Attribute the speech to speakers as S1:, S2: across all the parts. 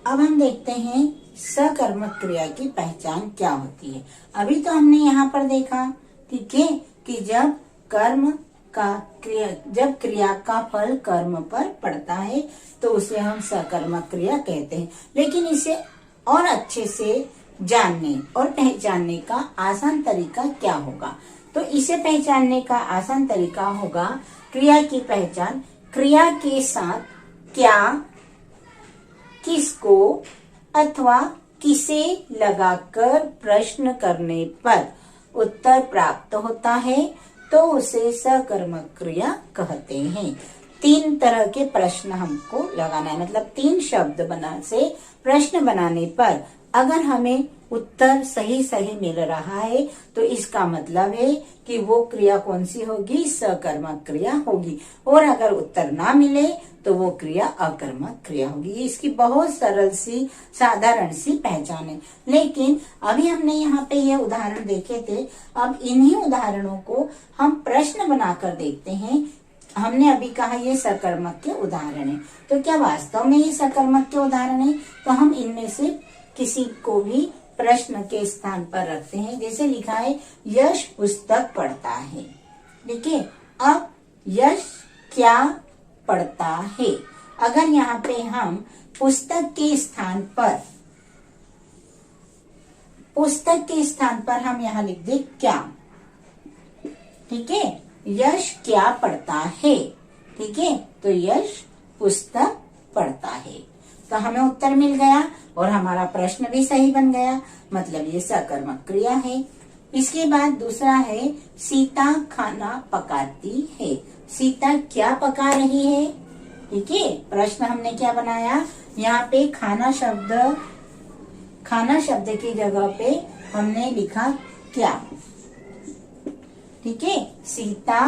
S1: अब हम देखते हैं सकर्मक क्रिया की पहचान क्या होती है। अभी तो हमने यहाँ पर देखा, ठीक है, कि जब क्रिया का फल कर्म पर पड़ता है तो उसे हम सकर्मक क्रिया कहते हैं। लेकिन इसे और अच्छे से जानने और पहचानने का आसान तरीका क्या होगा? तो इसे पहचानने का आसान तरीका होगा क्रिया की पहचान क्रिया के साथ क्या, किसको अथवा किसे लगाकर प्रश्न करने पर उत्तर प्राप्त होता है तो उसे सकर्मक क्रिया कहते हैं। 3 तरह के प्रश्न हमको लगाना है, मतलब 3 शब्द से प्रश्न बनाने पर अगर हमें उत्तर सही सही मिल रहा है तो इसका मतलब है कि वो क्रिया कौन सी होगी? सकर्मक क्रिया होगी। और अगर उत्तर ना मिले तो वो क्रिया अकर्मक क्रिया होगी। ये इसकी बहुत सरल सी साधारण सी पहचान है। लेकिन अभी हमने यहाँ पे ये उदाहरण देखे थे, अब इन्हीं उदाहरणों को हम प्रश्न बनाकर देखते हैं। हमने अभी कहा ये सकर्मक के उदाहरण है, तो क्या वास्तव में ये सकर्मक के उदाहरण है? तो हम इनमें से किसी को भी प्रश्न के स्थान पर रखते हैं। जैसे लिखा है यश पुस्तक पढ़ता है, ठीक है। अब यश क्या पढ़ता है? अगर यहाँ पे हम पुस्तक के स्थान पर हम यहाँ लिख दे क्या, ठीक है, यश क्या पढ़ता है, ठीक है, तो यश पुस्तक पढ़ता है। तो हमें उत्तर मिल गया और हमारा प्रश्न भी सही बन गया, मतलब ये सकर्मक क्रिया है। इसके बाद दूसरा है सीता खाना पकाती है। सीता क्या पका रही है? ठीक है, प्रश्न हमने क्या बनाया, यहाँ पे खाना शब्द की जगह पे हमने लिखा क्या, ठीक है। सीता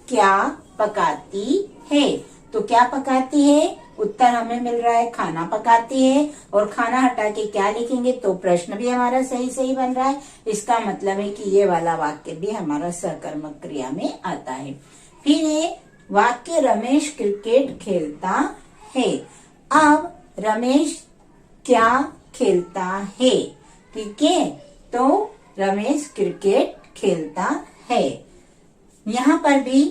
S1: क्या पकाती है, तो क्या पकाती है? उत्तर हमें मिल रहा है खाना पकाती है, और खाना हटा के क्या लिखेंगे तो प्रश्न भी हमारा सही सही बन रहा है। इसका मतलब है कि ये वाला वाक्य भी हमारा सकर्मक क्रिया में आता है। फिर ये वाक्य रमेश क्रिकेट खेलता है। अब रमेश क्या खेलता है, ठीक है, तो रमेश क्रिकेट खेलता है। यहाँ पर भी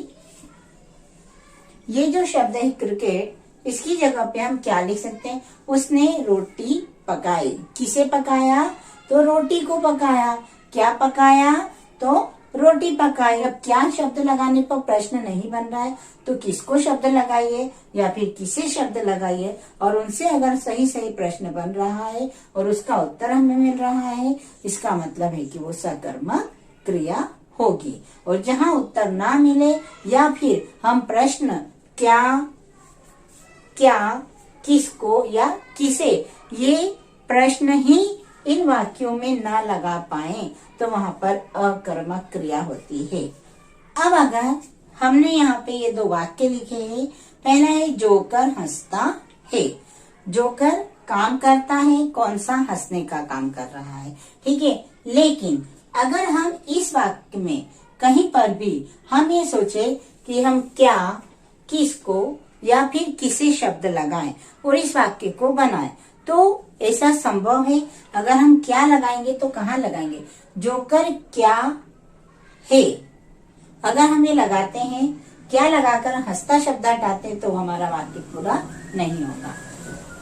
S1: ये जो शब्द है क्रिकेट, इसकी जगह पे हम क्या लिख सकते हैं? उसने रोटी पकाई। किसे पकाया? तो रोटी को पकाया। क्या पकाया? तो रोटी पकाई। अब क्या शब्द लगाने पर प्रश्न नहीं बन रहा है तो किसको शब्द लगाइए या फिर किसे शब्द लगाइए, और उनसे अगर सही सही प्रश्न बन रहा है और उसका उत्तर हमें मिल रहा है, इसका मतलब है कि वो सकर्मक क्रिया होगी। और जहाँ उत्तर ना मिले या फिर हम प्रश्न क्या, किसको या किसे, ये प्रश्न ही इन वाक्यों में ना लगा पाए तो वहां पर अकर्मक क्रिया होती है। अब अगर हमने यहाँ पे ये 2 वाक्य लिखे हैं, पहला है जोकर हंसता है। जोकर काम करता है, कौन सा? हंसने का काम कर रहा है, ठीक है। लेकिन अगर हम इस वाक्य में कहीं पर भी हम ये सोचे कि हम क्या, किसको या फिर किसी शब्द लगाएं और इस वाक्य को बनाएं, तो ऐसा संभव है। अगर हम क्या लगाएंगे तो कहाँ लगाएंगे? जोकर क्या है, अगर हम ये लगाते हैं, क्या लगाकर हंसता शब्द हटाते हैं तो हमारा वाक्य पूरा नहीं होगा।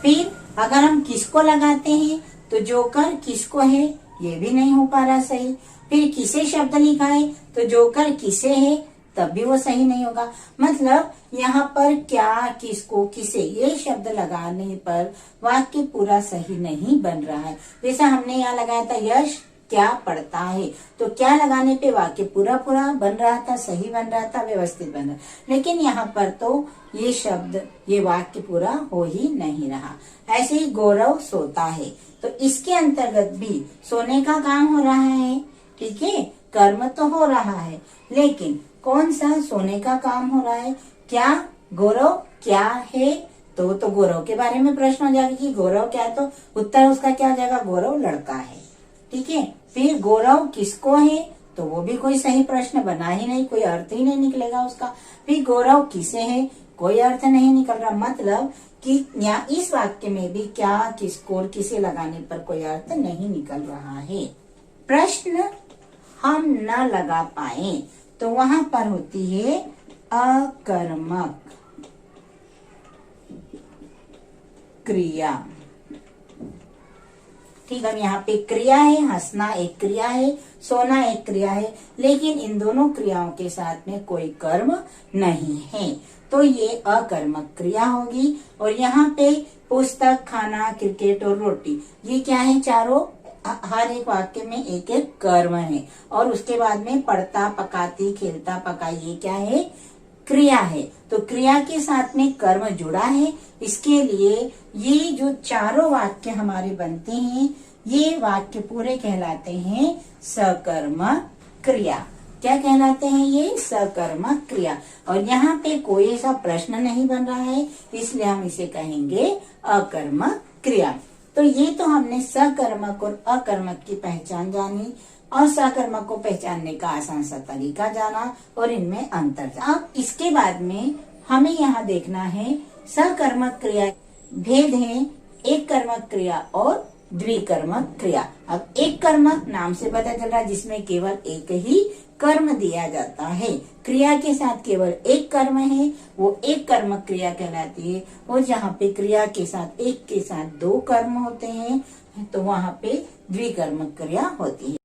S1: फिर अगर हम किसको लगाते हैं तो जोकर किसको है, ये भी नहीं हो पा रहा सही। फिर किसे शब्द लिखा है तो जोकर किसे है, तब भी वो सही नहीं होगा। मतलब यहाँ पर क्या, किसको, किसे, ये शब्द लगाने पर वाक्य पूरा सही नहीं बन रहा है। जैसा हमने यहाँ लगाया था यश क्या पढ़ता है, तो क्या लगाने पे वाक्य पूरा बन रहा था, सही बन रहा था, व्यवस्थित बन रहा। लेकिन यहाँ पर तो ये शब्द, ये वाक्य पूरा हो ही नहीं रहा। ऐसे ही गौरव सोता है, तो इसके अंतर्गत भी सोने का काम हो रहा है, ठीक है, कर्म तो हो रहा है, लेकिन कौन सा सोने का काम हो रहा है? क्या? गौरव क्या है, तो गौरव के बारे में प्रश्न हो जाएगा कि गौरव क्या है, तो उत्तर उसका क्या हो जाएगा? गौरव लड़का है, ठीक है। फिर गौरव किसको है, तो वो भी कोई सही प्रश्न बना ही नहीं, कोई अर्थ ही नहीं निकलेगा उसका। फिर गौरव किसे है, कोई अर्थ नहीं निकल रहा। मतलब कि यहाँ इस वाक्य में भी क्या, किसको और किसे लगाने पर कोई अर्थ नहीं निकल रहा है। प्रश्न हम न लगा पाए तो वहां पर होती है अकर्मक क्रिया। ठीक है, यहाँ पे क्रिया है, हंसना एक क्रिया है, सोना एक क्रिया है, लेकिन इन दोनों क्रियाओं के साथ में कोई कर्म नहीं है, तो ये अकर्मक क्रिया होगी। और यहाँ पे पुस्तक, खाना, क्रिकेट और रोटी, ये क्या है? चारों हर एक वाक्य में एक एक कर्म है। और उसके बाद में पढ़ता, पकाती, खेलता, पकाई, ये क्या है? क्रिया है। तो क्रिया के साथ में कर्म जुड़ा है, इसके लिए ये जो चारों वाक्य हमारे बनते हैं, ये वाक्य पूरे कहलाते हैं सकर्मक क्रिया। क्या कहलाते हैं ये? सकर्मक क्रिया। और यहाँ पे कोई ऐसा प्रश्न नहीं बन रहा है, इसलिए हम इसे कहेंगे अकर्मक क्रिया। तो ये तो हमने सकर्मक और अकर्मक की पहचान जानी और सकर्मक को पहचानने का आसान सा तरीका जाना और इनमें अंतर जाना। अब इसके बाद में हमें यहाँ देखना है सकर्मक क्रिया भेद है एक कर्मक क्रिया और द्विकर्मक क्रिया। अब एक कर्मक नाम से पता चल रहा है, जिसमें केवल एक ही कर्म दिया जाता है, क्रिया के साथ केवल एक कर्म है, वो एक कर्मक क्रिया कहलाती है। और जहाँ पे क्रिया के साथ एक के साथ दो कर्म होते हैं, तो वहाँ पे द्विकर्मक क्रिया होती है।